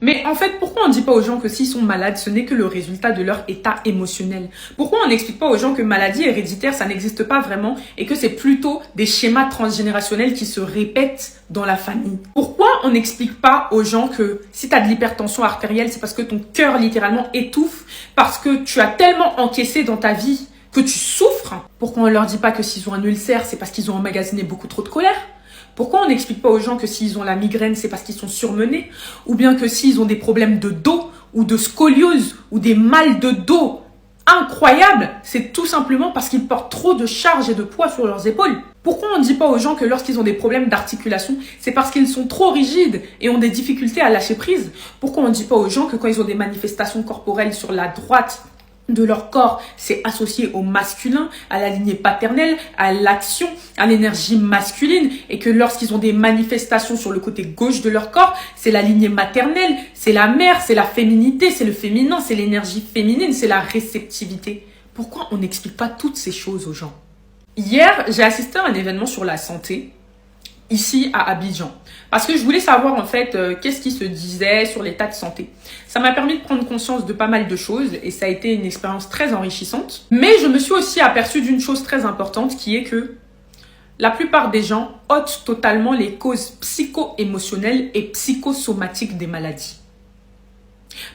Mais en fait, pourquoi on ne dit pas aux gens que s'ils sont malades, ce n'est que le résultat de leur état émotionnel? Pourquoi on n'explique pas aux gens que maladie héréditaire, ça n'existe pas vraiment et que c'est plutôt des schémas transgénérationnels qui se répètent dans la famille? Pourquoi on n'explique pas aux gens que si tu as de l'hypertension artérielle, c'est parce que ton cœur littéralement étouffe, parce que tu as tellement encaissé dans ta vie que tu souffres? Pourquoi on leur dit pas que s'ils ont un ulcère, c'est parce qu'ils ont emmagasiné beaucoup trop de colère? Pourquoi on n'explique pas aux gens que s'ils ont la migraine, c'est parce qu'ils sont surmenés? Ou bien que s'ils ont des problèmes de dos ou de scoliose ou des mal de dos incroyables, c'est tout simplement parce qu'ils portent trop de charges et de poids sur leurs épaules? Pourquoi on ne dit pas aux gens que lorsqu'ils ont des problèmes d'articulation, c'est parce qu'ils sont trop rigides et ont des difficultés à lâcher prise? Pourquoi on ne dit pas aux gens que quand ils ont des manifestations corporelles sur la droite de leur corps, c'est associé au masculin, à la lignée paternelle, à l'action, à l'énergie masculine, et que lorsqu'ils ont des manifestations sur le côté gauche de leur corps, c'est la lignée maternelle, c'est la mère, c'est la féminité, c'est le féminin, c'est l'énergie féminine, c'est la réceptivité? Pourquoi on n'explique pas toutes ces choses aux gens? Hier, j'ai assisté à un événement sur la santé, ici à Abidjan, parce que je voulais savoir en fait qu'est-ce qui se disait sur l'état de santé. Ça m'a permis de prendre conscience de pas mal de choses et ça a été une expérience très enrichissante. Mais je me suis aussi aperçue d'une chose très importante qui est que la plupart des gens ôtent totalement les causes psycho-émotionnelles et psychosomatiques des maladies.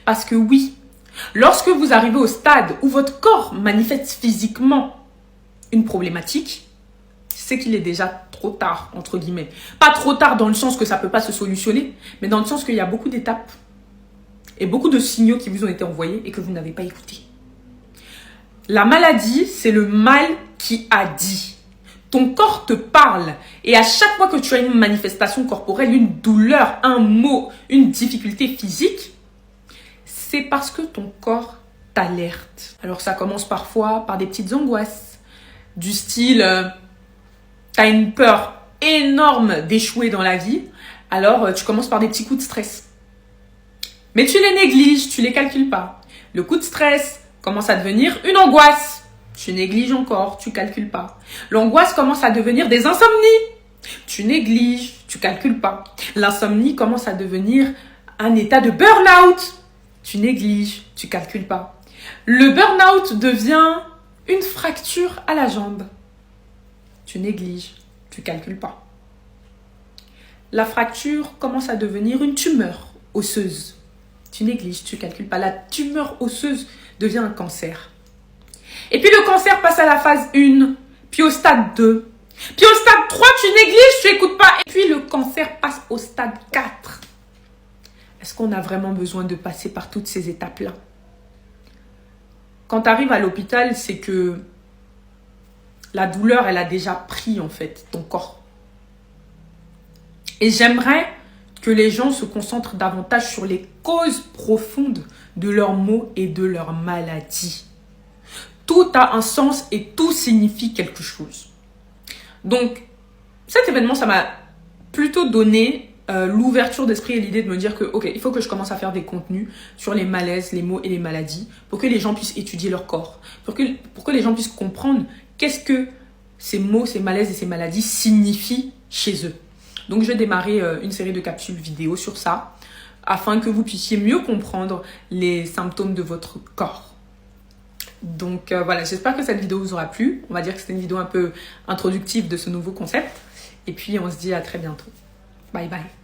Parce que oui, lorsque vous arrivez au stade où votre corps manifeste physiquement une problématique, c'est qu'il est déjà trop tard, entre guillemets. Pas trop tard dans le sens que ça ne peut pas se solutionner, mais dans le sens qu'il y a beaucoup d'étapes et beaucoup de signaux qui vous ont été envoyés et que vous n'avez pas écoutés. La maladie, c'est le mal qui a dit. Ton corps te parle et à chaque fois que tu as une manifestation corporelle, une douleur, un mot, une difficulté physique, c'est parce que ton corps t'alerte. Alors ça commence parfois par des petites angoisses, du style... tu as une peur énorme d'échouer dans la vie, alors tu commences par des petits coups de stress. Mais tu les négliges, tu les calcules pas. Le coup de stress commence à devenir une angoisse. Tu négliges encore, tu calcules pas. L'angoisse commence à devenir des insomnies. Tu négliges, tu calcules pas. L'insomnie commence à devenir un état de burn-out. Tu négliges, tu calcules pas. Le burn-out devient une fracture à la jambe. Tu négliges, tu calcules pas. La fracture commence à devenir une tumeur osseuse. Tu négliges, tu calcules pas. La tumeur osseuse devient un cancer. Et puis le cancer passe à la phase 1, puis au stade 2. Puis au stade 3, tu négliges, tu écoutes pas. Et puis le cancer passe au stade 4. Est-ce qu'on a vraiment besoin de passer par toutes ces étapes-là? Quand tu arrives à l'hôpital, c'est que la douleur, elle a déjà pris en fait ton corps. Et j'aimerais que les gens se concentrent davantage sur les causes profondes de leurs maux et de leurs maladies. Tout a un sens et tout signifie quelque chose. Donc, cet événement, ça m'a plutôt donné l'ouverture d'esprit et l'idée de me dire que, ok, il faut que je commence à faire des contenus sur les malaises, les maux et les maladies pour que les gens puissent étudier leur corps, pour que les gens puissent comprendre qu'est-ce que ces maux, ces malaises et ces maladies signifient chez eux. Donc, je vais démarrer une série de capsules vidéo sur ça afin que vous puissiez mieux comprendre les symptômes de votre corps. Donc, voilà, j'espère que cette vidéo vous aura plu. On va dire que c'était une vidéo un peu introductive de ce nouveau concept. Et puis, on se dit à très bientôt. Bye bye.